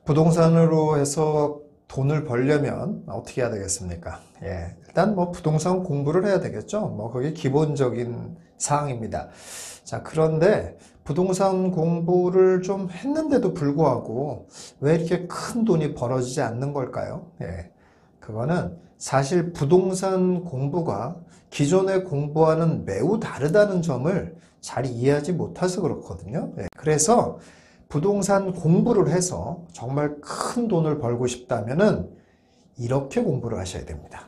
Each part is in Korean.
부동산으로 해서 돈을 벌려면 어떻게 해야 되겠습니까? 일단 뭐 부동산 공부를 해야 되겠죠. 뭐 그게 기본적인 사항입니다. 자, 그런데 부동산 공부를 좀 했는데도 불구하고 왜 이렇게 큰 돈이 벌어지지 않는 걸까요? 그거는 사실 부동산 공부가 기존에 공부와는 매우 다르다는 점을 잘 이해하지 못해서 그렇거든요. 그래서 부동산 공부를 해서 정말 큰 돈을 벌고 싶다면은 이렇게 공부를 하셔야 됩니다.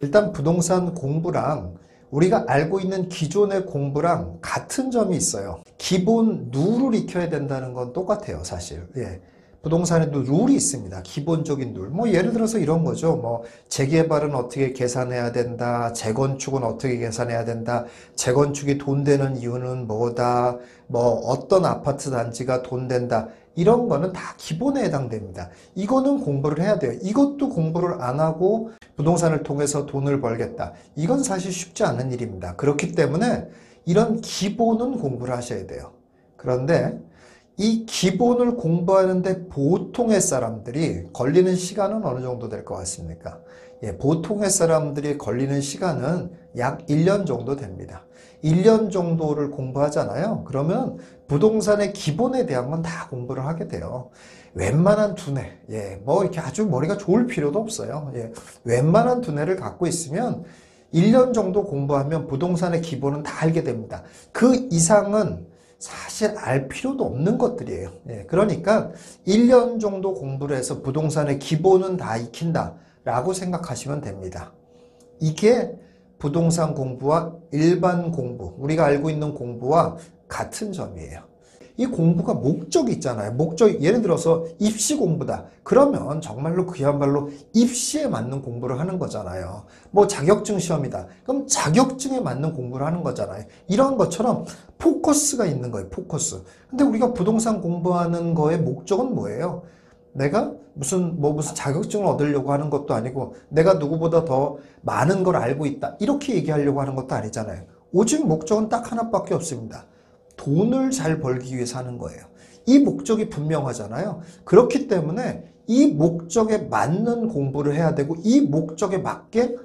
일단 부동산 공부랑 우리가 알고 있는 기존의 공부랑 같은 점이 있어요. 기본 룰을 익혀야 된다는 건 똑같아요, 사실. 부동산에도 룰이 있습니다. 기본적인 룰. 뭐 예를 들어서 이런 거죠. 뭐 재개발은 어떻게 계산해야 된다. 재건축은 어떻게 계산해야 된다. 재건축이 돈 되는 이유는 뭐다. 뭐 어떤 아파트 단지가 돈 된다. 이런 거는 다 기본에 해당됩니다. 이거는 공부를 해야 돼요. 이것도 공부를 안 하고 부동산을 통해서 돈을 벌겠다. 이건 사실 쉽지 않은 일입니다. 그렇기 때문에 이런 기본은 공부를 하셔야 돼요. 그런데 이 기본을 공부하는데 보통의 사람들이 걸리는 시간은 어느 정도 될 것 같습니까? 보통의 사람들이 걸리는 시간은 약 1년 정도 됩니다. 1년 정도를 공부하잖아요. 그러면 부동산의 기본에 대한 건 다 공부를 하게 돼요. 웬만한 두뇌, 뭐 이렇게 아주 머리가 좋을 필요도 없어요. 웬만한 두뇌를 갖고 있으면 1년 정도 공부하면 부동산의 기본은 다 알게 됩니다. 그 이상은 사실 알 필요도 없는 것들이에요. 그러니까 1년 정도 공부를 해서 부동산의 기본은 다 익힌다 라고 생각하시면 됩니다. 이게 부동산 공부와 일반 공부, 우리가 알고 있는 공부와 같은 점이에요. 이 공부가 목적이 있잖아요. 목적, 예를 들어서 입시 공부다. 그러면 정말로 그야말로 입시에 맞는 공부를 하는 거잖아요. 뭐 자격증 시험이다. 그럼 자격증에 맞는 공부를 하는 거잖아요. 이런 것처럼 포커스가 있는 거예요. 포커스. 근데 우리가 부동산 공부하는 거의 목적은 뭐예요? 내가 무슨 자격증을 얻으려고 하는 것도 아니고 내가 누구보다 더 많은 걸 알고 있다. 이렇게 얘기하려고 하는 것도 아니잖아요. 오직 목적은 딱 하나밖에 없습니다. 돈을 잘 벌기 위해서 하는 거예요. 이 목적이 분명하잖아요. 그렇기 때문에 이 목적에 맞는 공부를 해야 되고 이 목적에 맞게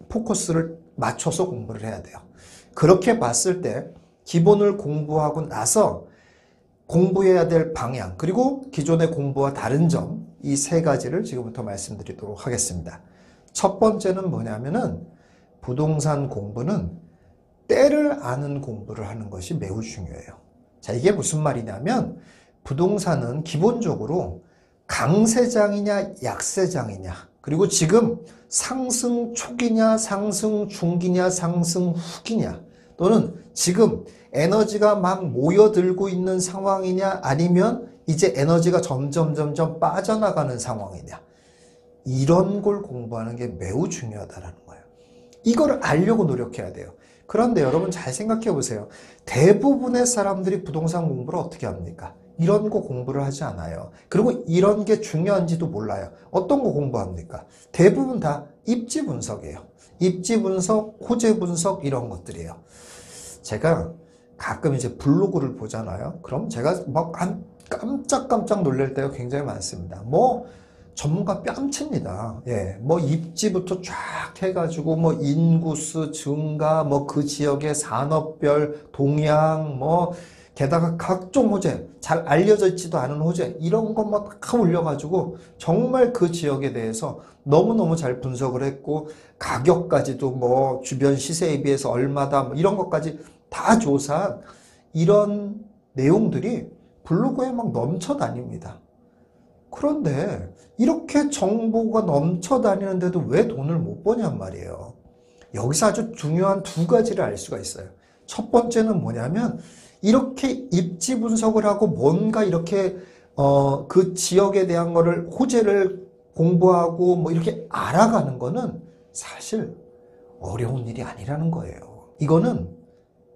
포커스를 맞춰서 공부를 해야 돼요. 그렇게 봤을 때 기본을 공부하고 나서 공부해야 될 방향, 그리고 기존의 공부와 다른 점, 이 세 가지를 지금부터 말씀드리도록 하겠습니다. 첫 번째는 뭐냐면은 부동산 공부는 때를 아는 공부를 하는 것이 매우 중요해요. 자, 이게 무슨 말이냐면 부동산은 기본적으로 강세장이냐 약세장이냐, 그리고 지금 상승 초기냐 상승 중기냐 상승 후기냐, 또는 지금 에너지가 막 모여들고 있는 상황이냐 아니면 이제 에너지가 점점 빠져나가는 상황이냐, 이런 걸 공부하는 게 매우 중요하다는 거예요. 이거를 알려고 노력해야 돼요. 그런데 여러분 잘 생각해 보세요. 대부분의 사람들이 부동산 공부를 어떻게 합니까? 이런 거 공부를 하지 않아요. 그리고 이런 게 중요한지도 몰라요. 어떤 거 공부합니까? 대부분 다 입지 분석이에요. 입지 분석, 호재 분석, 이런 것들이에요. 제가 가끔 이제 블로그를 보잖아요. 그럼 제가 막 깜짝 놀랄 때가 굉장히 많습니다. 뭐 전문가 뺨칩니다. 뭐 입지부터 쫙 해가지고 뭐 인구수 증가, 뭐 그 지역의 산업별 동향, 뭐 게다가 각종 호재, 잘 알려져 있지도 않은 호재, 이런 것만 다 올려가지고 정말 그 지역에 대해서 너무너무 잘 분석을 했고 가격까지도 뭐 주변 시세에 비해서 얼마다, 뭐 이런 것까지 다 조사한 이런 내용들이 블로그에 막 넘쳐 다닙니다. 그런데 이렇게 정보가 넘쳐 다니는데도 왜 돈을 못 버냔 말이에요. 여기서 아주 중요한 두 가지를 알 수가 있어요. 첫 번째는 뭐냐면 이렇게 입지 분석을 하고 뭔가 이렇게 그 지역에 대한 거를 호재를 공부하고 뭐 이렇게 알아가는 거는 사실 어려운 일이 아니라는 거예요. 이거는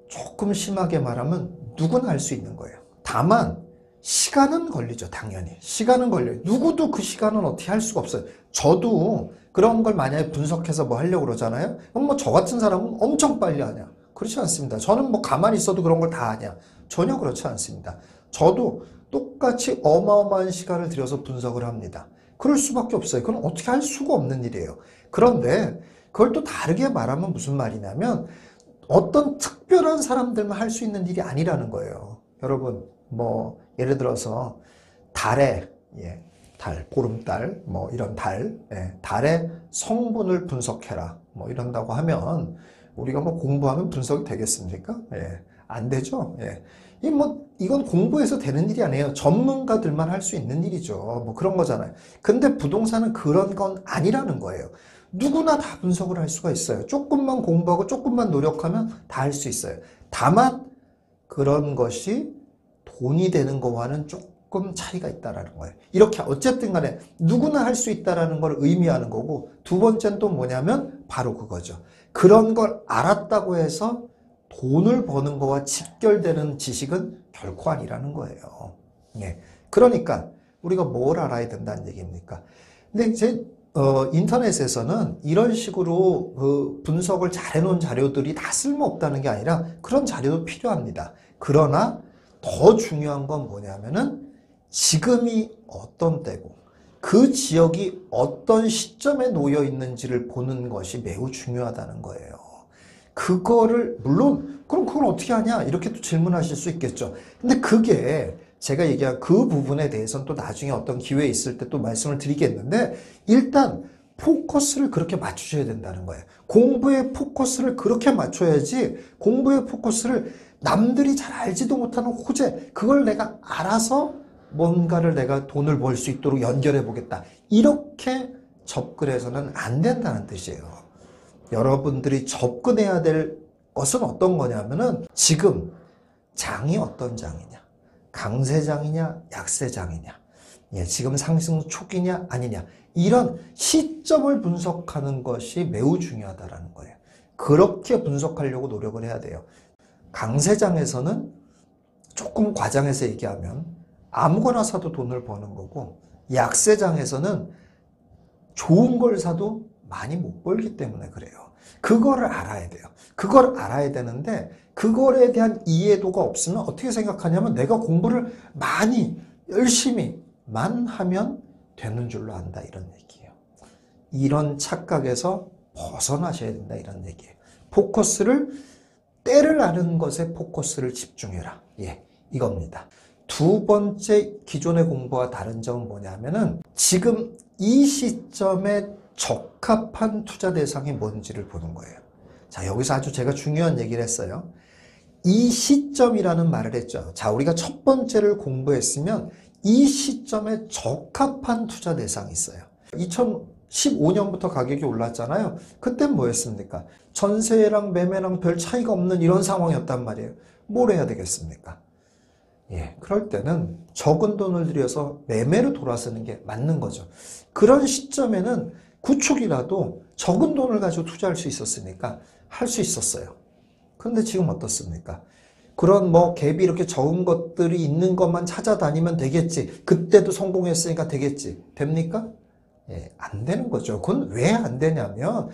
조금 심하게 말하면 누구나 할 수 있는 거예요. 다만 시간은 걸리죠. 당연히 시간은 걸려요. 누구도 그 시간은 어떻게 할 수가 없어요. 저도 그런 걸 만약에 분석해서 뭐 하려고 그러잖아요. 그럼 뭐 저 같은 사람은 엄청 빨리 하냐, 그렇지 않습니다. 저는 뭐 가만히 있어도 그런 걸 다 아냐. 전혀 그렇지 않습니다. 저도 똑같이 어마어마한 시간을 들여서 분석을 합니다. 그럴 수밖에 없어요. 그건 어떻게 할 수가 없는 일이에요. 그런데 그걸 또 다르게 말하면 무슨 말이냐면 어떤 특별한 사람들만 할 수 있는 일이 아니라는 거예요. 여러분, 뭐 예를 들어서 달에 달, 보름달, 뭐 이런 달, 달의 성분을 분석해라, 뭐 이런다고 하면 우리가 뭐 공부하면 분석이 되겠습니까? 안 되죠. 이건 공부해서 되는 일이 아니에요. 전문가들만 할 수 있는 일이죠. 뭐 그런 거잖아요. 근데 부동산은 그런 건 아니라는 거예요. 누구나 다 분석을 할 수가 있어요. 조금만 공부하고 조금만 노력하면 다 할 수 있어요. 다만 그런 것이 돈이 되는 거와는 조금 차이가 있다라는 거예요. 이렇게 어쨌든 간에 누구나 할 수 있다라는 걸 의미하는 거고, 두 번째는 또 뭐냐면 바로 그거죠. 그런 걸 알았다고 해서 돈을 버는 거와 직결되는 지식은 결코 아니라는 거예요. 그러니까 우리가 뭘 알아야 된다는 얘기입니까? 근데 이제 인터넷에서는 이런 식으로 분석을 잘 해놓은 자료들이 다 쓸모없다는 게 아니라 그런 자료도 필요합니다. 그러나 더 중요한 건 뭐냐면은 지금이 어떤 때고 그 지역이 어떤 시점에 놓여 있는지를 보는 것이 매우 중요하다는 거예요. 그거를 물론 그럼 그걸 어떻게 하냐 이렇게 또 질문하실 수 있겠죠. 근데 그게 제가 얘기한 그 부분에 대해서는 또 나중에 어떤 기회 있을 때 또 말씀을 드리겠는데, 일단 포커스를 그렇게 맞추셔야 된다는 거예요. 공부의 포커스를 그렇게 맞춰야지, 공부의 포커스를 남들이 잘 알지도 못하는 호재, 그걸 내가 알아서 뭔가를 내가 돈을 벌 수 있도록 연결해 보겠다, 이렇게 접근해서는 안 된다는 뜻이에요. 여러분들이 접근해야 될 것은 어떤 거냐면은 지금 장이 어떤 장이냐, 강세장이냐 약세장이냐, 지금 상승 초기냐 아니냐, 이런 시점을 분석하는 것이 매우 중요하다는 거예요. 그렇게 분석하려고 노력을 해야 돼요. 강세장에서는 조금 과장해서 얘기하면 아무거나 사도 돈을 버는 거고, 약세장에서는 좋은 걸 사도 많이 못 벌기 때문에 그래요. 그거를 알아야 돼요. 그걸 알아야 되는데 그거에 대한 이해도가 없으면 어떻게 생각하냐면 내가 공부를 많이 열심히만 하면 되는 줄로 안다, 이런 얘기예요. 이런 착각에서 벗어나셔야 된다, 이런 얘기예요. 포커스를, 때를 아는 것에 포커스를 집중해라, 이겁니다. 두 번째, 기존의 공부와 다른 점은 뭐냐면은 지금 이 시점에 적합한 투자 대상이 뭔지를 보는 거예요. 자, 여기서 아주 제가 중요한 얘기를 했어요. 이 시점이라는 말을 했죠. 자, 우리가 첫 번째를 공부했으면 이 시점에 적합한 투자 대상이 있어요. 2015년부터 가격이 올랐잖아요. 그땐 뭐였습니까? 전세랑 매매랑 별 차이가 없는 이런 상황이었단 말이에요. 뭘 해야 되겠습니까? 그럴 때는 적은 돈을 들여서 매매로 돌아서는 게 맞는 거죠. 그런 시점에는 구축이라도 적은 돈을 가지고 투자할 수 있었으니까 할 수 있었어요. 그런데 지금 어떻습니까? 그런 뭐 갭이 이렇게 적은 것들이 있는 것만 찾아다니면 되겠지, 그때도 성공했으니까 되겠지, 됩니까? 안 되는 거죠. 그건 왜 안 되냐면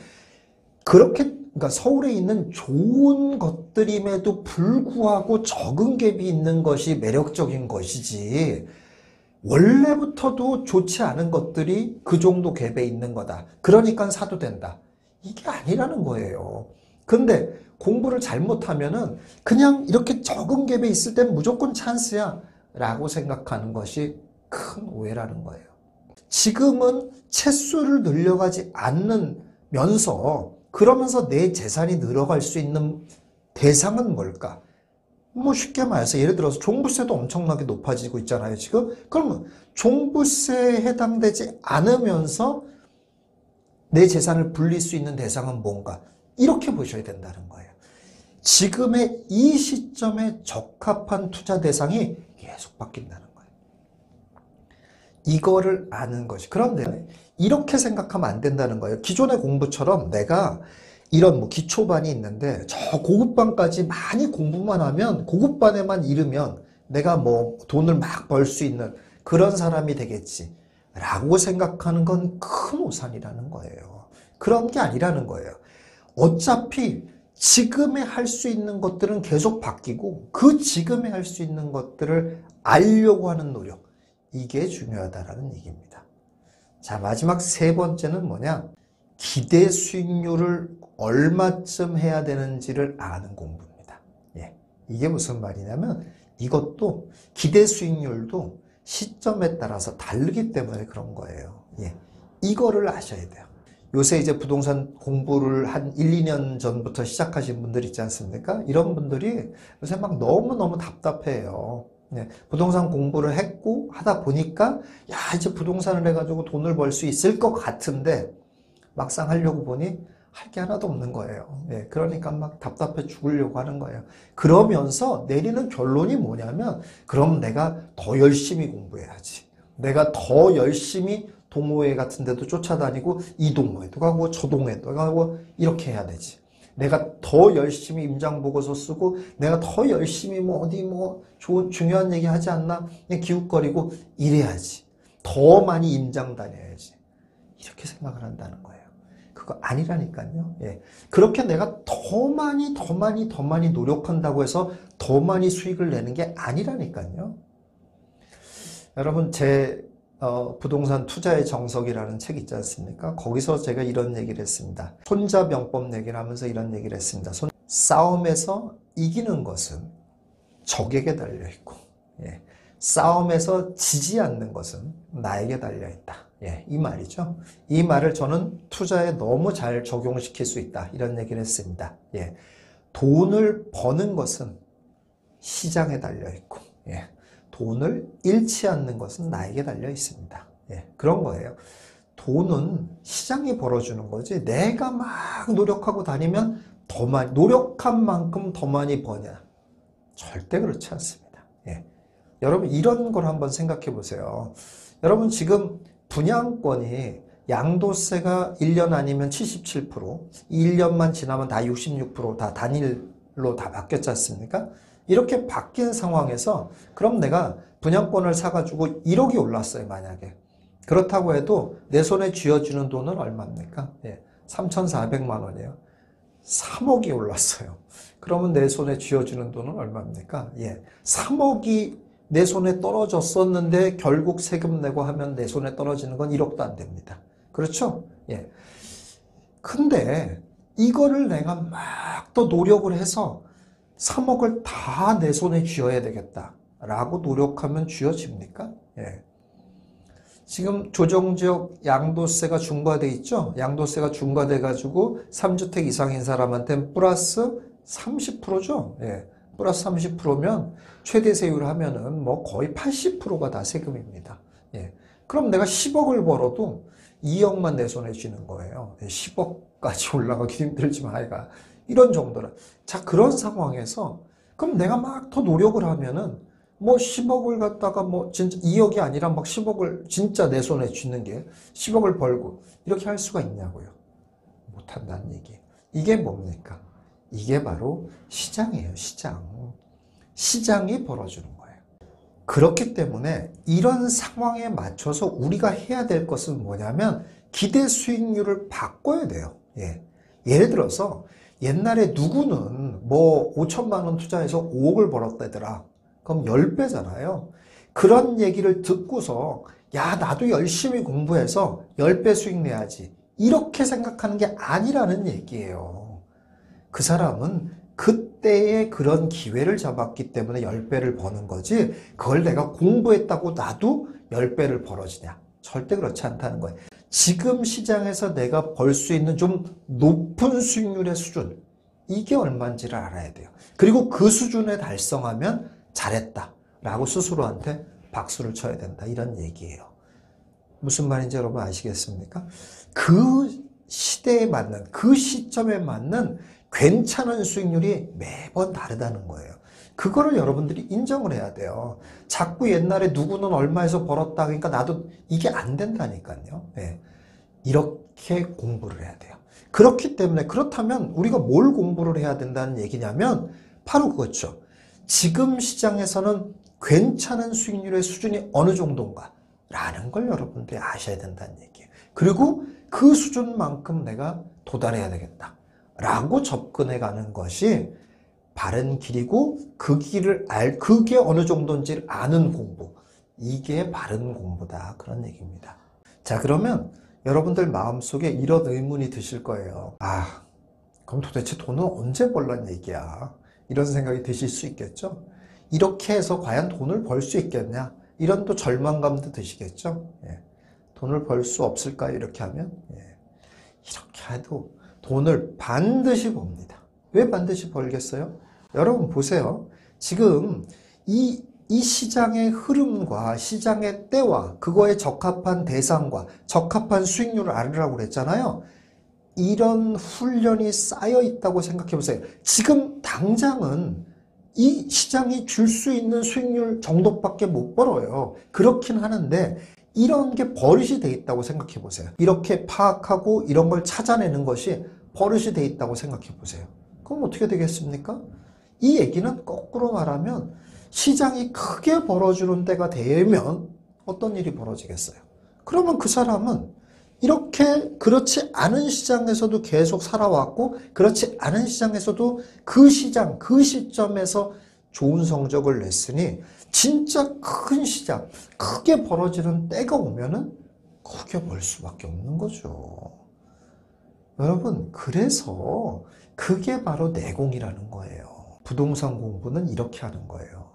그러니까 서울에 있는 좋은 것들임에도 불구하고 적은 갭이 있는 것이 매력적인 것이지, 원래부터도 좋지 않은 것들이 그 정도 갭에 있는 거다, 그러니까 사도 된다, 이게 아니라는 거예요. 근데 공부를 잘못하면은 그냥 이렇게 적은 갭에 있을 땐 무조건 찬스야 라고 생각하는 것이 큰 오해라는 거예요. 지금은 채수를 늘려가지 않으면서, 그러면서 내 재산이 늘어갈 수 있는 대상은 뭘까? 뭐 쉽게 말해서 예를 들어서 종부세도 엄청나게 높아지고 있잖아요, 지금. 그러면 종부세에 해당되지 않으면서 내 재산을 불릴 수 있는 대상은 뭔가? 이렇게 보셔야 된다는 거예요. 지금의 이 시점에 적합한 투자 대상이 계속 바뀐다는 거예요. 이거를 아는 것이. 그런데 이렇게 생각하면 안 된다는 거예요. 기존의 공부처럼 내가 이런 뭐 기초반이 있는데 저 고급반까지 많이 공부만 하면, 고급반에만 이르면 내가 뭐 돈을 막 벌 수 있는 그런 사람이 되겠지 라고 생각하는 건 큰 오산이라는 거예요. 그런 게 아니라는 거예요. 어차피 지금에 할 수 있는 것들은 계속 바뀌고 그 지금에 할 수 있는 것들을 알려고 하는 노력, 이게 중요하다라는 얘기입니다. 자, 마지막 세 번째는 뭐냐? 기대 수익률을 얼마쯤 해야 되는지를 아는 공부입니다. 예, 이게 무슨 말이냐면 이것도 기대 수익률도 시점에 따라서 다르기 때문에 그런 거예요. 예, 이거를 아셔야 돼요. 요새 이제 부동산 공부를 한 1, 2년 전부터 시작하신 분들 있지 않습니까? 이런 분들이 요새 막 너무너무 답답해요. 네, 부동산 공부를 했고 하다 보니까 야, 이제 부동산을 해가지고 돈을 벌 수 있을 것 같은데 막상 하려고 보니 할 게 하나도 없는 거예요. 예, 그러니까 막 답답해 죽으려고 하는 거예요. 그러면서 내리는 결론이 뭐냐면 그럼 내가 더 열심히 공부해야지. 내가 더 열심히 동호회 같은 데도 쫓아다니고 이 동호회도 가고 저 동호회도 가고 이렇게 해야 되지. 내가 더 열심히 임장 보고서 쓰고 내가 더 열심히 뭐 어디 뭐 중요한 얘기 하지 않나 그냥 기웃거리고 이래야지. 더 많이 임장 다녀야지. 이렇게 생각을 한다는 거예요. 그거 아니라니까요. 예. 그렇게 내가 더 많이 노력한다고 해서 더 많이 수익을 내는 게 아니라니까요. 여러분 제 부동산 투자의 정석이라는 책 있지 않습니까? 거기서 제가 이런 얘기를 했습니다. 손자병법 얘기를 하면서 이런 얘기를 했습니다. 싸움에서 이기는 것은 적에게 달려있고 예. 싸움에서 지지 않는 것은 나에게 달려있다. 예, 이 말이죠. 이 말을 저는 투자에 너무 잘 적용시킬 수 있다. 이런 얘기를 했습니다. 예, 돈을 버는 것은 시장에 달려있고 예, 돈을 잃지 않는 것은 나에게 달려 있습니다. 예, 그런 거예요. 돈은 시장이 벌어주는 거지 내가 막 노력하고 다니면 더 많이 노력한 만큼 더 많이 버냐? 절대 그렇지 않습니다. 예. 여러분 이런 걸 한번 생각해 보세요. 여러분 지금 분양권이 양도세가 1년 아니면 77%, 1년만 지나면 다 66%다 단일로 다 바뀌었지 않습니까? 이렇게 바뀐 상황에서 그럼 내가 분양권을 사가지고 1억이 올랐어요, 만약에. 그렇다고 해도 내 손에 쥐어주는 돈은 얼마입니까? 예, 3,400만 원이에요. 3억이 올랐어요. 그러면 내 손에 쥐어주는 돈은 얼마입니까? 예, 3억이 내 손에 떨어졌었는데 결국 세금 내고 하면 내 손에 떨어지는 건 1억도 안 됩니다. 그렇죠? 예. 근데 이거를 내가 막 더 노력을 해서 3억을 다 내 손에 쥐어야 되겠다라고 노력하면 쥐어집니까? 예. 지금 조정지역 양도세가 중과돼 있죠? 양도세가 중과돼 가지고 3주택 이상인 사람한테는 플러스 30%죠? 예. 플러스 30%면 최대세율 하면은 뭐 거의 80%가 다 세금입니다. 예. 그럼 내가 10억을 벌어도 2억만 내 손에 쥐는 거예요. 10억까지 올라가기 힘들지만 하여가 이런 정도라. 자, 그런 상황에서 그럼 내가 막 더 노력을 하면은 뭐 10억을 갖다가 뭐 진짜 2억이 아니라 막 10억을 진짜 내 손에 쥐는 게 10억을 벌고 이렇게 할 수가 있냐고요. 못한다는 얘기. 이게 뭡니까? 이게 바로 시장이에요, 시장. 시장이 벌어주는 거예요. 그렇기 때문에 이런 상황에 맞춰서 우리가 해야 될 것은 뭐냐면 기대 수익률을 바꿔야 돼요. 예. 예를 들어서 옛날에 누구는 뭐 5천만 원 투자해서 5억을 벌었다더라. 그럼 10배잖아요. 그런 얘기를 듣고서 야, 나도 열심히 공부해서 10배 수익 내야지. 이렇게 생각하는 게 아니라는 얘기예요. 그 사람은 그때의 그런 기회를 잡았기 때문에 10배를 버는 거지 그걸 내가 공부했다고 나도 10배를 벌어지냐? 절대 그렇지 않다는 거예요. 지금 시장에서 내가 벌 수 있는 좀 높은 수익률의 수준 이게 얼마인지를 알아야 돼요. 그리고 그 수준에 달성하면 잘했다 라고 스스로한테 박수를 쳐야 된다 이런 얘기예요. 무슨 말인지 여러분 아시겠습니까? 그 시대에 맞는 그 시점에 맞는 괜찮은 수익률이 매번 다르다는 거예요. 그거를 여러분들이 인정을 해야 돼요. 자꾸 옛날에 누구는 얼마에서 벌었다 그러니까 나도 이게 안 된다니까요. 네. 이렇게 공부를 해야 돼요. 그렇기 때문에 그렇다면 우리가 뭘 공부를 해야 된다는 얘기냐면 바로 그거죠. 지금 시장에서는 괜찮은 수익률의 수준이 어느 정도인가 라는 걸 여러분들이 아셔야 된다는 얘기예요. 그리고 그 수준만큼 내가 도달해야 되겠다 라고 접근해 가는 것이 바른 길이고 그 길을 그게 어느 정도인지를 아는 공부. 이게 바른 공부다. 그런 얘기입니다. 자, 그러면 여러분들 마음속에 이런 의문이 드실 거예요. 아, 그럼 도대체 돈은 언제 벌란 얘기야? 이런 생각이 드실 수 있겠죠? 이렇게 해서 과연 돈을 벌 수 있겠냐? 이런 또 절망감도 드시겠죠? 예. 돈을 벌 수 없을까요? 이렇게 하면? 예. 이렇게 해도 돈을 반드시 봅니다. 왜 반드시 벌겠어요? 여러분 보세요. 지금 이 시장의 흐름과 시장의 때와 그거에 적합한 대상과 적합한 수익률을 알으라고 그랬잖아요. 이런 훈련이 쌓여 있다고 생각해 보세요. 지금 당장은 이 시장이 줄 수 있는 수익률 정도밖에 못 벌어요. 그렇긴 하는데 이런 게 버릇이 돼 있다고 생각해 보세요. 이렇게 파악하고 이런 걸 찾아내는 것이 버릇이 돼 있다고 생각해 보세요. 그럼 어떻게 되겠습니까? 이 얘기는 거꾸로 말하면 시장이 크게 벌어주는 때가 되면 어떤 일이 벌어지겠어요? 그러면 그 사람은 이렇게 그렇지 않은 시장에서도 계속 살아왔고 그렇지 않은 시장에서도 그 시장, 그 시점에서 좋은 성적을 냈으니 진짜 큰 시장, 크게 벌어지는 때가 오면은 크게 벌 수밖에 없는 거죠. 여러분, 그래서 그게 바로 내공이라는 거예요. 부동산 공부는 이렇게 하는 거예요.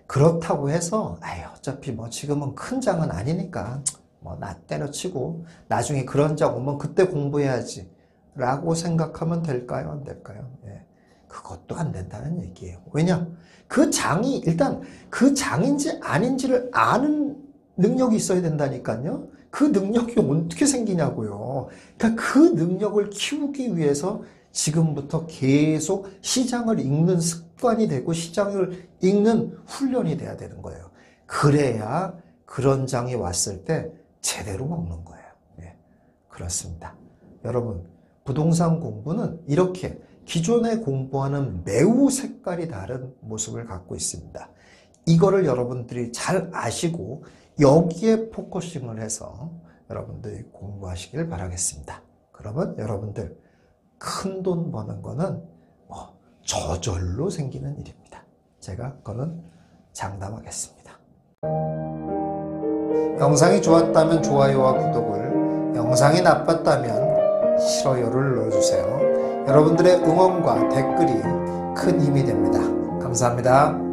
그렇다고 해서 어차피 뭐 지금은 큰 장은 아니니까 뭐 나 때려치고 나중에 그런 장 오면 그때 공부해야지 라고 생각하면 될까요? 안 될까요? 예. 그것도 안 된다는 얘기예요. 왜냐? 그 장이 일단 그 장인지 아닌지를 아는 능력이 있어야 된다니까요. 그 능력이 어떻게 생기냐고요. 그러니까 그 능력을 키우기 위해서 지금부터 계속 시장을 읽는 습관이 되고 시장을 읽는 훈련이 돼야 되는 거예요. 그래야 그런 장이 왔을 때 제대로 먹는 거예요. 예, 그렇습니다. 여러분, 부동산 공부는 이렇게 기존에 공부하는 매우 색깔이 다른 모습을 갖고 있습니다. 이거를 여러분들이 잘 아시고 여기에 포커싱을 해서 여러분들이 공부하시길 바라겠습니다. 그러면 여러분들 큰 돈 버는 거는 뭐 저절로 생기는 일입니다. 제가 그거는 장담하겠습니다. 영상이 좋았다면 좋아요와 구독을, 영상이 나빴다면 싫어요를 눌러주세요. 여러분들의 응원과 댓글이 큰 힘이 됩니다. 감사합니다.